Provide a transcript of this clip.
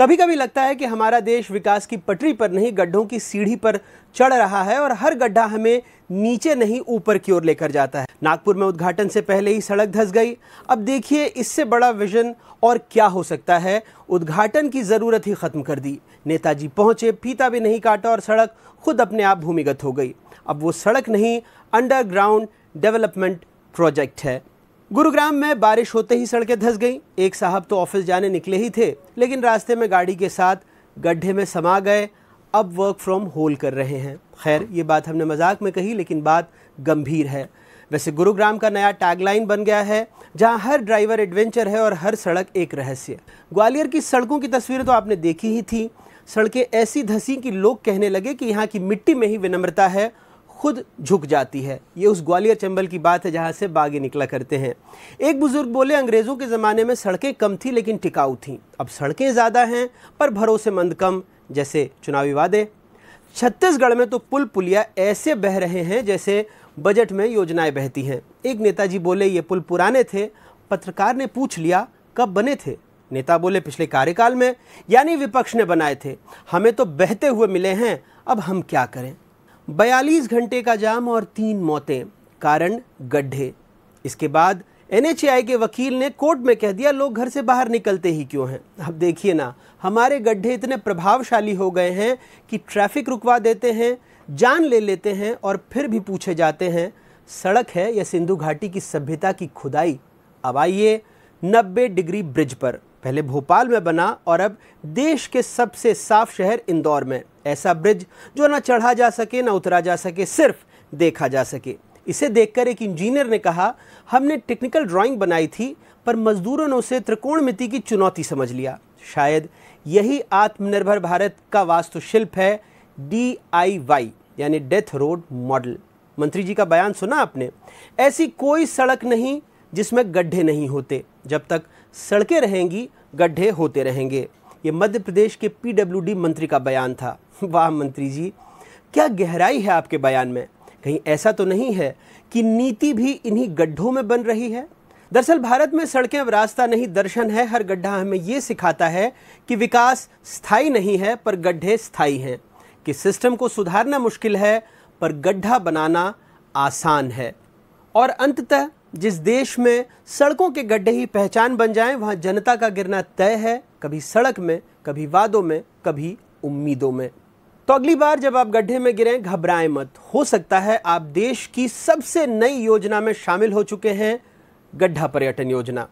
कभी कभी लगता है कि हमारा देश विकास की पटरी पर नहीं गड्ढों की सीढ़ी पर चढ़ रहा है और हर गड्ढा हमें नीचे नहीं ऊपर की ओर लेकर जाता है। नागपुर में उद्घाटन से पहले ही सड़क धंस गई। अब देखिए इससे बड़ा विजन और क्या हो सकता है। उद्घाटन की जरूरत ही खत्म कर दी। नेताजी पहुंचे, फीता भी नहीं काटा और सड़क खुद अपने आप भूमिगत हो गई। अब वो सड़क नहीं, अंडरग्राउंड डेवलपमेंट प्रोजेक्ट है। गुरुग्राम में बारिश होते ही सड़कें धंस गईं। एक साहब तो ऑफिस जाने निकले ही थे, लेकिन रास्ते में गाड़ी के साथ गड्ढे में समा गए। अब वर्क फ्रॉम होम कर रहे हैं। खैर, ये बात हमने मजाक में कही, लेकिन बात गंभीर है। वैसे गुरुग्राम का नया टैगलाइन बन गया है, जहां हर ड्राइवर एडवेंचर है और हर सड़क एक रहस्य। ग्वालियर की सड़कों की तस्वीरें तो आपने देखी ही थी। सड़कें ऐसी धंसी कि लोग कहने लगे कि यहाँ की मिट्टी में ही विनम्रता है, खुद झुक जाती है। ये उस ग्वालियर चंबल की बात है जहाँ से बागी निकला करते हैं। एक बुजुर्ग बोले, अंग्रेजों के ज़माने में सड़कें कम थी लेकिन टिकाऊ थीं। अब सड़कें ज़्यादा हैं पर भरोसेमंद कम, जैसे चुनावी वादे। छत्तीसगढ़ में तो पुल पुलिया ऐसे बह रहे हैं जैसे बजट में योजनाएं बहती हैं। एक नेताजी बोले, ये पुल पुराने थे। पत्रकार ने पूछ लिया, कब बने थे? नेता बोले, पिछले कार्यकाल में, यानी विपक्ष ने बनाए थे। हमें तो बहते हुए मिले हैं, अब हम क्या करें। 42 घंटे का जाम और 3 मौतें, कारण गड्ढे। इसके बाद NHAI के वकील ने कोर्ट में कह दिया, लोग घर से बाहर निकलते ही क्यों हैं। अब देखिए ना, हमारे गड्ढे इतने प्रभावशाली हो गए हैं कि ट्रैफिक रुकवा देते हैं, जान ले लेते हैं और फिर भी पूछे जाते हैं, सड़क है या सिंधु घाटी की सभ्यता की खुदाई। अब आइए 90 डिग्री ब्रिज पर। पहले भोपाल में बना और अब देश के सबसे साफ शहर इंदौर में। ऐसा ब्रिज जो ना चढ़ा जा सके ना उतरा जा सके, सिर्फ देखा जा सके। इसे देखकर एक इंजीनियर ने कहा, हमने टेक्निकल ड्राइंग बनाई थी पर मजदूरों ने उसे त्रिकोणमिति की चुनौती समझ लिया। शायद यही आत्मनिर्भर भारत का वास्तुशिल्प है, DIY यानी डेथ रोड मॉडल। मंत्री जी का बयान सुना आपने? ऐसी कोई सड़क नहीं जिसमें गड्ढे नहीं होते। जब तक सड़कें रहेंगी गड्ढे होते रहेंगे। ये मध्य प्रदेश के PWD मंत्री का बयान था। वाह मंत्री जी, क्या गहराई है आपके बयान में। कहीं ऐसा तो नहीं है कि नीति भी इन्हीं गड्ढों में बन रही है? दरअसल भारत में सड़कें अब रास्ता नहीं दर्शन है। हर गड्ढा हमें ये सिखाता है कि विकास स्थायी नहीं है पर गड्ढे स्थायी हैं, कि सिस्टम को सुधारना मुश्किल है पर गड्ढा बनाना आसान है। और अंततः जिस देश में सड़कों के गड्ढे ही पहचान बन जाएं, वहां जनता का गिरना तय है, कभी सड़क में, कभी वादों में, कभी उम्मीदों में। तो अगली बार जब आप गड्ढे में गिरें, घबराएं मत। हो सकता है आप देश की सबसे नई योजना में शामिल हो चुके हैं, गड्ढा पर्यटन योजना।